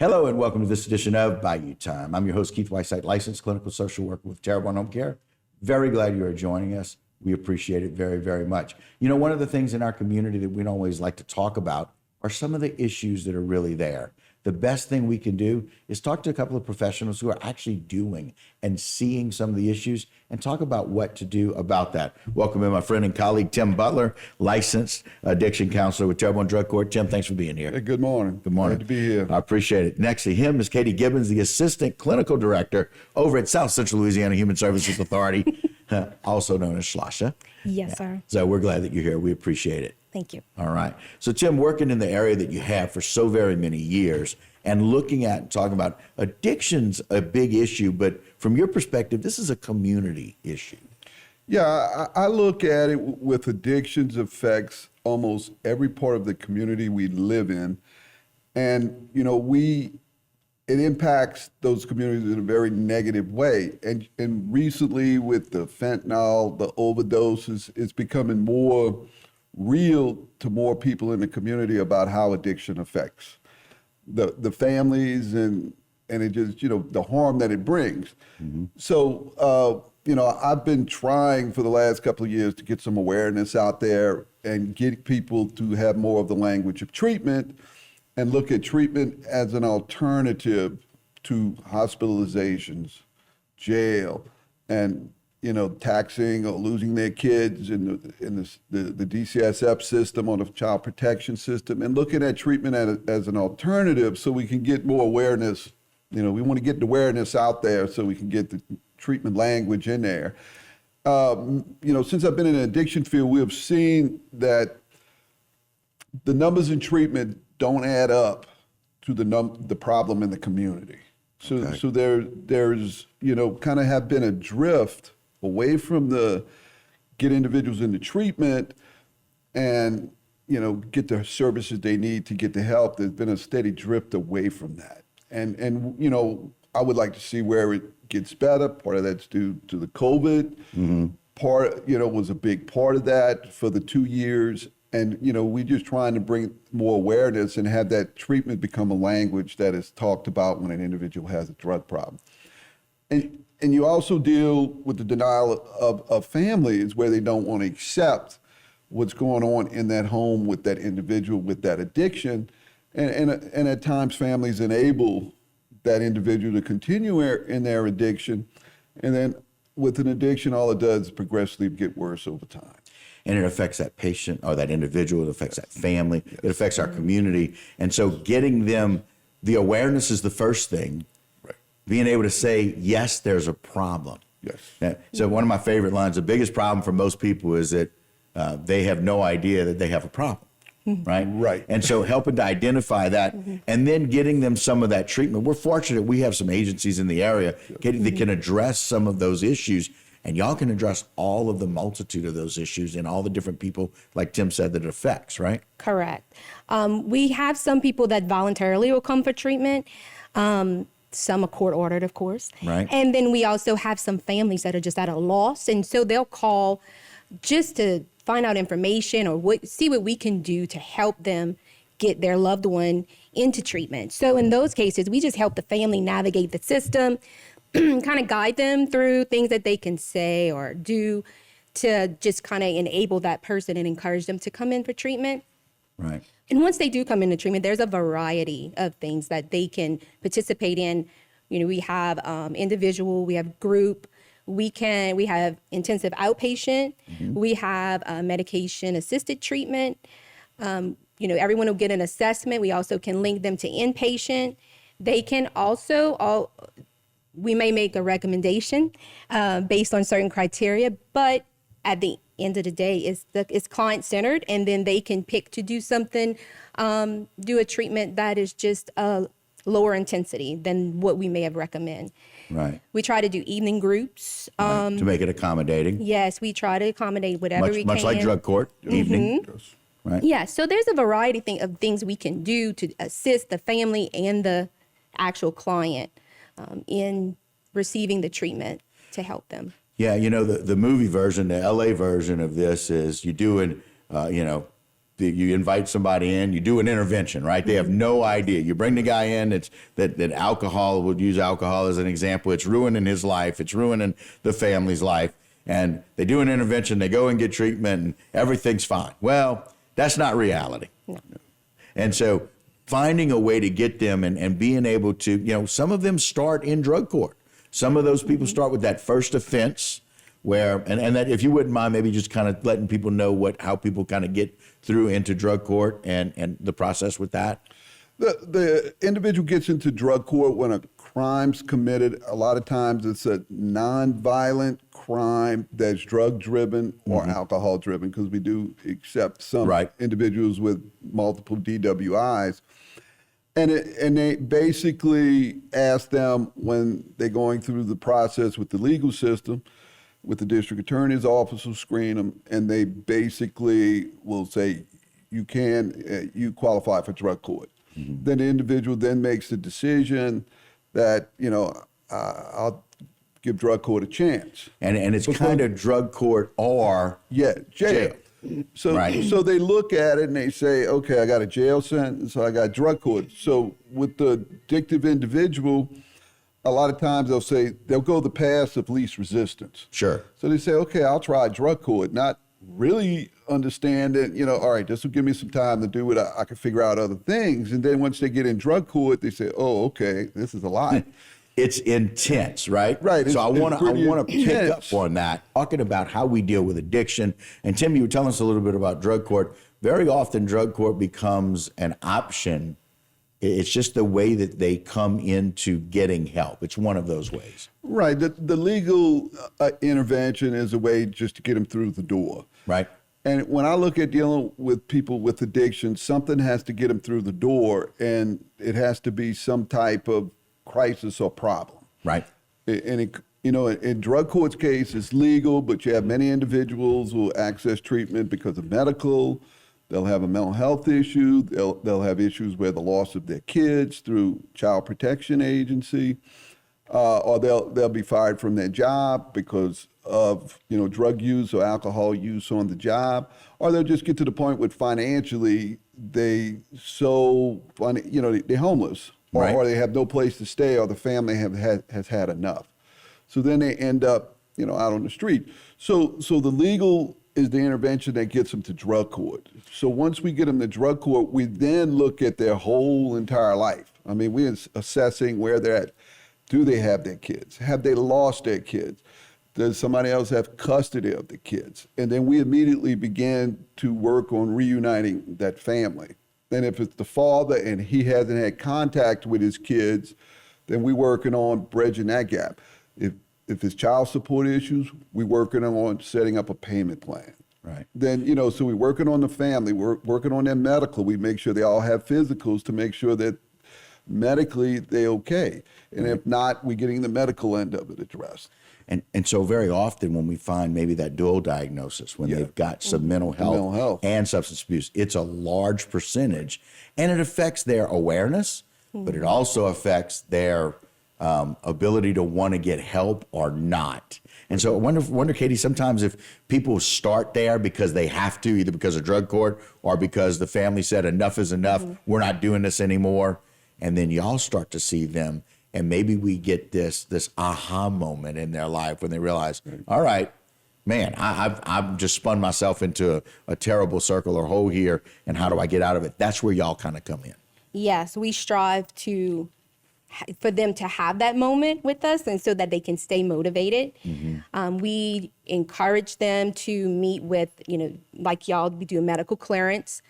Hello and welcome to this edition of Bayou Time. I'm your host, Keith Whiteside, licensed clinical social worker with Terrebonne Home Care. Very glad you are joining us. We appreciate it very, very much. You know, one of the things in our community that we don't always like to talk about are some of the issues that are really there. The best thing we can do is talk to a couple of professionals who are actually doing and seeing some of the issues and talk about what to do about that. Welcome in my friend and colleague, Tim Butler, licensed addiction counselor with Terrebonne Drug Court. Tim, thanks for being here. Hey, good morning. Good morning. Glad to be here. I appreciate it. Next to him is Katie Gibbons, the Assistant Clinical Director over at South Central Louisiana Human Services Authority, also known as SLOSHA. Yes, sir. So we're glad that you're here. We appreciate it. Thank you. All right. So, Tim, working in the area that you have for so very many years and looking at and talking about addiction's a big issue, but from your perspective, this is a community issue. Yeah, I look at it with addictions affects almost every part of the community we live in. And, you know, it impacts those communities in a very negative way. And recently with the fentanyl, the overdoses, it's becoming more real to more people in the community about how addiction affects the families and it just, you know, the harm that it brings. Mm-hmm. So, you know, I've been trying for the last couple of years to get some awareness out there and get people to have more of the language of treatment and look at treatment as an alternative to hospitalizations, jail, and, you know, taxing or losing their kids in the DCSF system or the child protection system, and looking at treatment as an alternative so we can get more awareness. You know, we want to get the awareness out there so we can get the treatment language in there. You know, since I've been in the addiction field, we have seen that the numbers in treatment don't add up to the problem in the community. So, okay. So there's, you know, kind of have been a drift away from get individuals into treatment and, you know, get the services they need to get the help. There's been a steady drift away from that. And you know, I would like to see where it gets better. Part of that's due to the COVID. Mm-hmm. Part, you know, was a big part of that for the 2 years. And, you know, we're just trying to bring more awareness and have that treatment become a language that is talked about when an individual has a drug problem. And you also deal with the denial of families where they don't want to accept what's going on in that home with that individual with that addiction. And at times families enable that individual to continue in their addiction. And then with an addiction, all it does is progressively get worse over time. And it affects that patient or that individual, it affects that family, yes. It affects our community. And so getting them, the awareness is the first thing. Right. Being able to say, yes, there's a problem. Yes. Now, so one of my favorite lines, the biggest problem for most people is that they have no idea that they have a problem. Right? Right. And so helping to identify that and then getting them some of that treatment. We're fortunate we have some agencies in the area that can address some of those issues, and y'all can address all of the multitude of those issues and all the different people, like Tim said, that it affects, right? Correct. We have some people that voluntarily will come for treatment. Some are court ordered, of course. Right. And then we also have some families that are just at a loss, and so they'll call just to find out information or see what we can do to help them get their loved one into treatment. So in those cases, we just help the family navigate the system, kind of guide them through things that they can say or do to just kind of enable that person and encourage them to come in for treatment. Right. And once they do come into treatment, there's a variety of things that they can participate in. You know, we have individual, we have group, we have intensive outpatient, we have medication-assisted treatment. You know, everyone will get an assessment. We also can link them to inpatient. They can also, we may make a recommendation based on certain criteria, but at the end of the day, it's client-centered, and then they can pick to do something, do a treatment that is just lower intensity than what we may have recommend. Right. We try to do evening groups. Right. To make it accommodating. Yes, we try to accommodate whatever we can. Much like drug court, evening. Yes. Right. Yeah, so there's a variety of things we can do to assist the family and the actual client in receiving the treatment to help them. Yeah, you know, the movie version, the LA version of this is you doing, you know, you invite somebody in, you do an intervention, right? They have no idea. You bring the guy in, it's that alcohol, would use alcohol as an example. It's ruining his life. It's ruining the family's life. And they do an intervention, they go and get treatment, and everything's fine. Well, that's not reality. No. And so finding a way to get them and being able to, some of them start in drug court. Some of those people start with that first offense where, and that if you wouldn't mind, maybe just kind of letting people know how people kind of get through into drug court and the process with that. The individual gets into drug court when a crime's committed. A lot of times it's a nonviolent crime that's drug-driven or alcohol-driven, because we do accept some individuals with multiple DWIs. And they basically ask them, when they're going through the process with the legal system, with the district attorney's office will screen them, and they basically will say, you qualify for drug court. Then the individual then makes the decision that, I'll give drug court a chance. And it's kind of drug court or jail. So they look at it and they say, okay, I got a jail sentence, so I got drug court. So with the addictive individual, a lot of times they'll go the path of least resistance. Sure. So they say, okay, I'll try drug court, not really understand it, all right, this will give me some time to do it. I can figure out other things. And then once they get in drug court, they say, oh, okay, this is a lot. It's intense, right? Right. So I want to pick intense. up on that, talking about how we deal with addiction. And Tim, you were telling us a little bit about drug court. Very often drug court becomes an option. It's just the way that they come into getting help. It's one of those ways. Right. The legal intervention is a way just to get them through the door. Right. And when I look at dealing with people with addiction, something has to get them through the door, and it has to be some type of crisis or problem. Right. And in drug court's case, it's legal, but you have many individuals who will access treatment because of medical. They'll have a mental health issue. They'll have issues with the loss of their kids through Child Protection Agency, or they'll be fired from their job because of drug use or alcohol use on the job, or they'll just get to the point with financially they're homeless, or they have no place to stay, or the family has had enough. So then they end up out on the street. So the legal is the intervention that gets them to drug court. So once we get them to drug court, we then look at their whole entire life. I mean, we're assessing where they're at. Do they have their kids? Have they lost their kids? Does somebody else have custody of the kids? And then we immediately begin to work on reuniting that family. And if it's the father and he hasn't had contact with his kids, then we're working on bridging that gap. If it's child support issues, we're working on setting up a payment plan. Right. Then, so we're working on the family, we're working on their medical. We make sure they all have physicals to make sure that medically they're okay. And if not, we're getting the medical end of it addressed. And so very often when we find maybe that dual diagnosis, when they've got some mental health and substance abuse, it's a large percentage, and it affects their awareness, but it also affects their ability to want to get help or not. And so I wonder, Katie, sometimes if people start there because they have to, either because of drug court or because the family said enough is enough, we're not doing this anymore, and then y'all start to see them, and maybe we get this aha moment in their life when they realize, all right, man, I've just spun myself into a terrible circle or hole here, and how do I get out of it? That's where y'all kind of come in. Yes, we strive for them to have that moment with us, and so that they can stay motivated. We encourage them to meet with, like y'all, we do a medical clearance.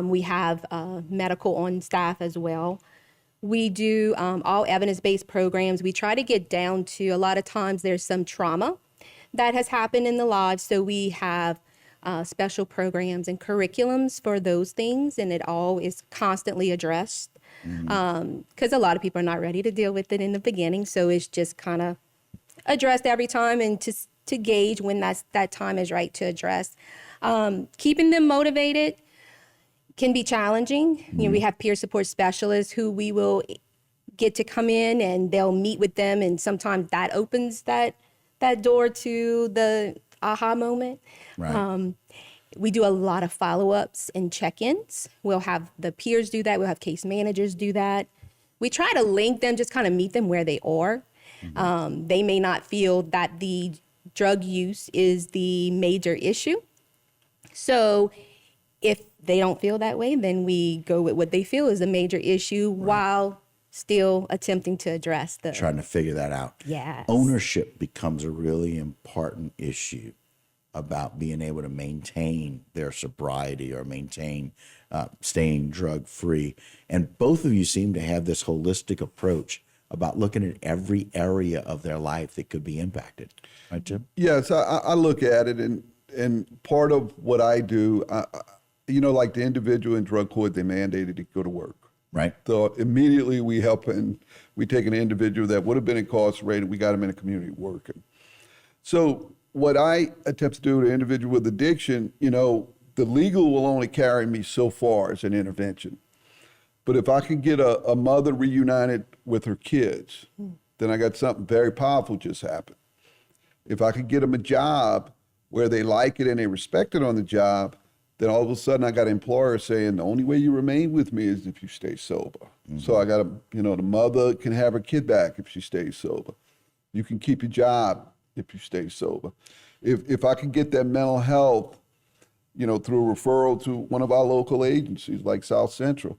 We have medical on staff as well. We do all evidence-based programs. We try to get down to, a lot of times there's some trauma that has happened in the lives, so we have special programs and curriculums for those things, and it all is constantly addressed. Because a lot of people are not ready to deal with it in the beginning, so it's just kind of addressed every time, and to gauge when that time is right to address. Keeping them motivated can be challenging. We have peer support specialists who we will get to come in, and they'll meet with them, and sometimes that opens that door to the aha moment. Right. We do a lot of follow-ups and check-ins. We'll have the peers do that. We'll have case managers do that. We try to link them, just kind of meet them where they are. They may not feel that the drug use is the major issue. So if they don't feel that way, then we go with what they feel is a major issue while still attempting to address the Trying to figure that out. Yes. Ownership becomes a really important issue about being able to maintain their sobriety or maintain staying drug free. And both of you seem to have this holistic approach about looking at every area of their life that could be impacted. Right, Tim? Yes, I look at it, and part of what I do, like the individual in drug court, they mandated to go to work. Right. So immediately we help, and we take an individual that would have been incarcerated, we got him in a community working. So what I attempt to do to an individual with addiction, the legal will only carry me so far as an intervention. But if I can get a mother reunited with her kids, then I got something very powerful just happened. If I could get them a job where they like it and they respect it on the job, then all of a sudden I got an employer saying, the only way you remain with me is if you stay sober. So I got the mother can have her kid back if she stays sober. You can keep your job if you stay sober. If I can get that mental health, through a referral to one of our local agencies like South Central,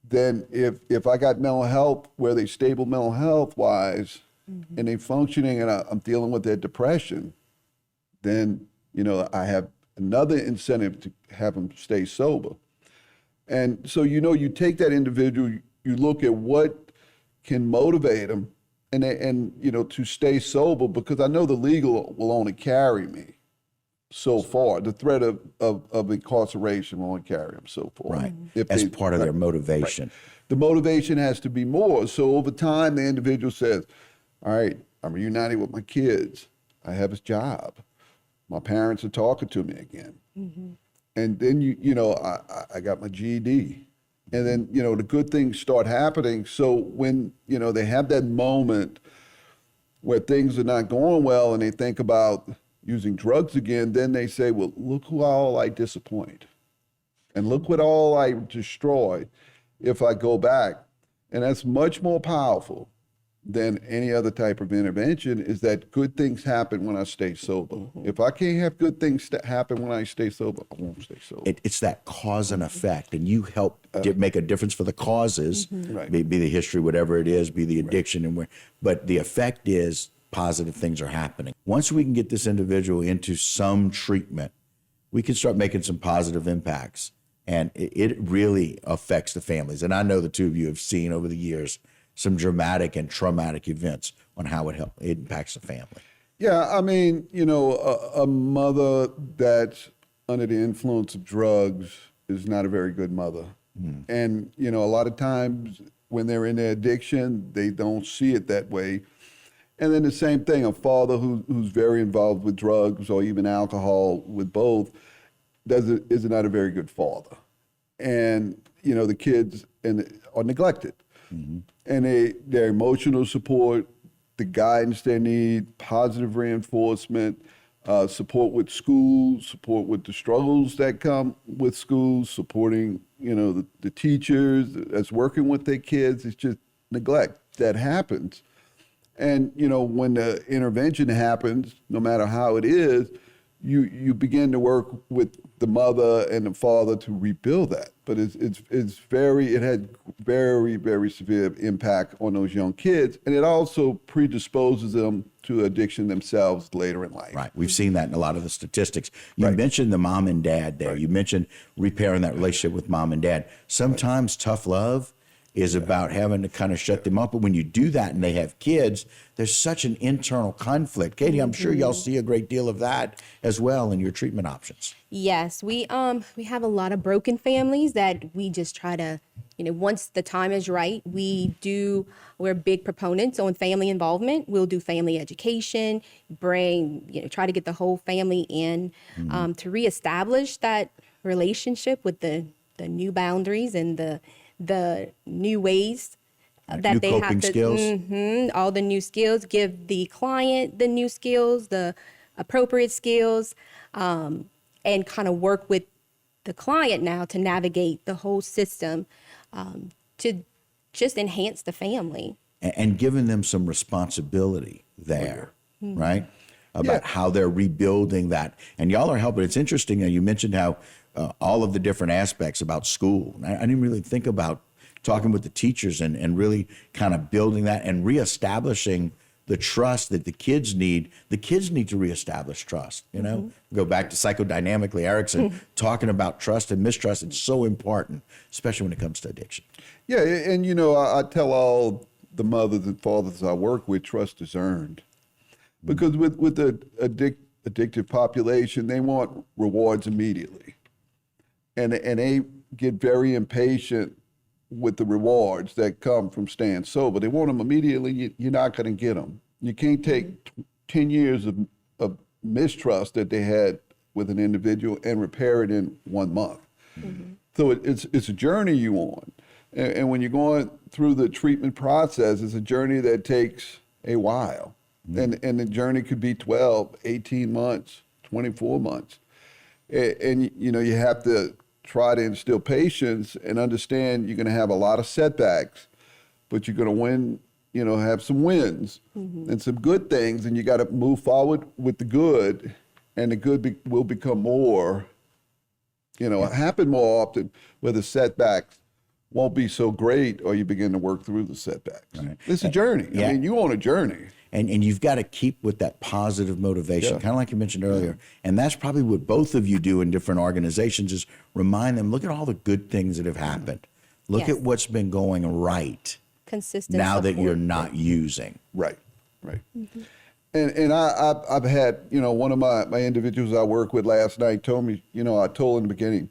then if I got mental health where they stable mental health wise and they functioning and I'm dealing with their depression, then, I have another incentive to have them stay sober. And so, you take that individual, you look at what can motivate them and to stay sober, because I know the legal will only carry me so far. The threat of incarceration will only carry them so far. Right. As part of their motivation. Right. The motivation has to be more. So over time, the individual says, all right, I'm reunited with my kids. I have a job. My parents are talking to me again. And then, I got my GED. And then, the good things start happening. So when, they have that moment where things are not going well and they think about using drugs again, then they say, well, look who all I disappoint. And look what all I destroy if I go back. And that's much more powerful than any other type of intervention, is that good things happen when I stay sober. If I can't have good things happen when I stay sober, I won't stay sober. It's that cause and effect, and you help make a difference for the causes, Right. be the history, whatever it is, be the addiction, but the effect is positive things are happening. Once we can get this individual into some treatment, we can start making some positive impacts, and it really affects the families. And I know the two of you have seen over the years some dramatic and traumatic events on how it impacts the family. Yeah, I mean, a mother that's under the influence of drugs is not a very good mother. And, a lot of times when they're in their addiction, they don't see it that way. And then the same thing, a father who's very involved with drugs or even alcohol, with both, is not a very good father. And, the kids are neglected. And their emotional support, the guidance they need, positive reinforcement, support with schools, support with the struggles that come with schools, supporting, the teachers that's working with their kids. It's just neglect that happens. And, when the intervention happens, no matter how it is, you begin to work with the mother and the father to rebuild that. But it had very, very severe impact on those young kids. And it also predisposes them to addiction themselves later in life. Right. We've seen that in a lot of the statistics. You Right. mentioned the mom and dad there. Right. You mentioned repairing that relationship with mom and dad. Sometimes tough love is about having to kind of shut them up. But when you do that and they have kids, there's such an internal conflict. Katie, I'm sure y'all see a great deal of that as well in your treatment options. Yes, we have a lot of broken families that we just try to, once the time is right, we're big proponents on family involvement. We'll do family education, try to get the whole family in to reestablish that relationship with the new boundaries and the new ways that New they coping have to, skills. all the new skills, give the client the new skills, the appropriate skills. and kind of work with the client now to navigate the whole system to just enhance the family. And giving them some responsibility there, right? About how they're rebuilding that. And y'all are helping. It's interesting that you mentioned how all of the different aspects about school. I didn't really think about talking with the teachers and really kind of building that and reestablishing the trust that the kids need. The kids need to reestablish trust, you know? Go back to psychodynamically Erickson, talking about trust and mistrust. It's so important, especially when it comes to addiction. Yeah, and I tell all the mothers and fathers I work with, trust is earned. Because with the addictive population, they want rewards immediately. And they get very impatient with the rewards that come from staying sober. They want them immediately. You're not going to get them. You can't take 10 years of mistrust that they had with an individual and repair it in 1 month. So it's a journey you on. And when you're going through the treatment process, it's a journey that takes a while. And the journey could be 12, 18 months, 24 months. And you have to try to instill patience and understand you're going to have a lot of setbacks, but you're going to win, have some wins and some good things, and you got to move forward with the good, and the good will become more, happen more often, where the setbacks won't be so great, or you begin to work through the setbacks. Right. It's a journey. I mean, you're on a journey. And you've got to keep with that positive motivation, kind of like you mentioned earlier. And that's probably what both of you do in different organizations, is remind them, look at all the good things that have happened. Look at what's been going right. Consistent now that support. you're not using. Right. And I've had, one of my individuals I work with last night told me, I told in the beginning,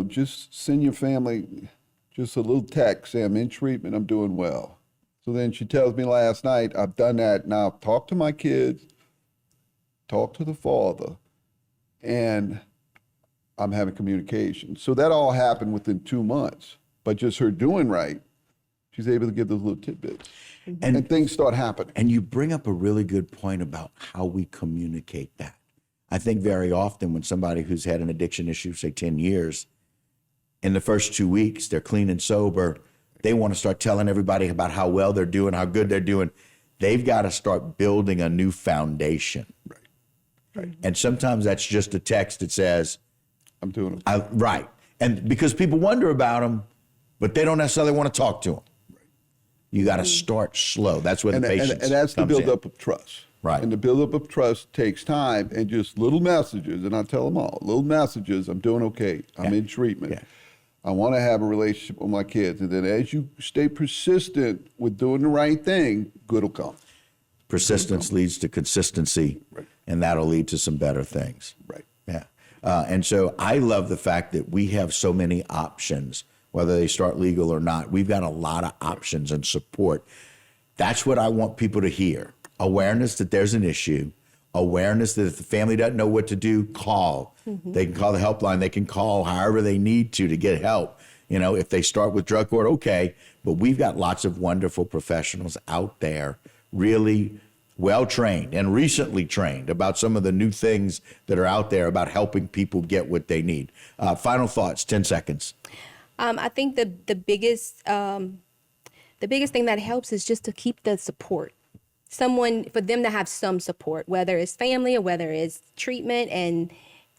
just send your family just a little text, say I'm in treatment, I'm doing well. So then she tells me last night, I've done that. Now talk to my kids, talk to the father, and I'm having communication. So that all happened within 2 months. But just her doing right, she's able to give those little tidbits. And things start happening. And you bring up a really good point about how we communicate that. I think very often when somebody who's had an addiction issue, say 10 years, in the first 2 weeks, they're clean and sober, they want to start telling everybody about how well they're doing, how good they're doing. They've got to start building a new foundation. Right. And sometimes that's just a text that says, I'm doing it. Right. And because people wonder about them, but they don't necessarily want to talk to them. You got to start slow. That's where the patience and that's the comes in. buildup of trust. Right. And the buildup of trust takes time, and just little messages, and I tell them all, little messages, I'm doing okay, I'm in treatment. Yeah. I want to have a relationship with my kids. And then as you stay persistent with doing the right thing, good will come. Persistence leads to consistency, and that'll lead to some better things. Right. Yeah. And so I love the fact that we have so many options, whether they start legal or not. We've got a lot of options and support. That's what I want people to hear. Awareness that there's an issue, awareness that if the family doesn't know what to do, call. They can call the helpline. They can call however they need to get help. If they start with drug court, okay. But we've got lots of wonderful professionals out there, really well-trained and recently trained about some of the new things that are out there about helping people get what they need. Final thoughts, 10 seconds. I think the biggest thing that helps is just to keep the support. For them to have some support, whether it's family or whether it's treatment, and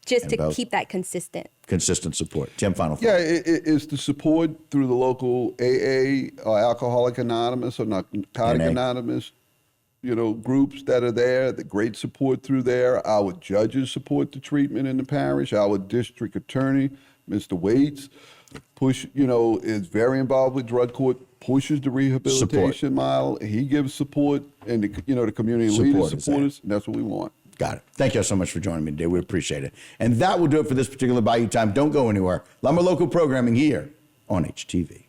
just to keep that consistent. Consistent support. Tim, final thoughts. Yeah, it's the support through the local AA, or Alcoholic Anonymous, or Narcotic Anonymous, groups that are there. The great support through there. Our judges support the treatment in the parish. Our district attorney, Mr. Waits, is very involved with drug court, pushes the rehabilitation model. He gives support, and the community leaders support us, and that's what we want. Got it. Thank you all so much for joining me today. We appreciate it. And that will do it for this particular Bayou Time. Don't go anywhere. Lumber Local programming here on HTV.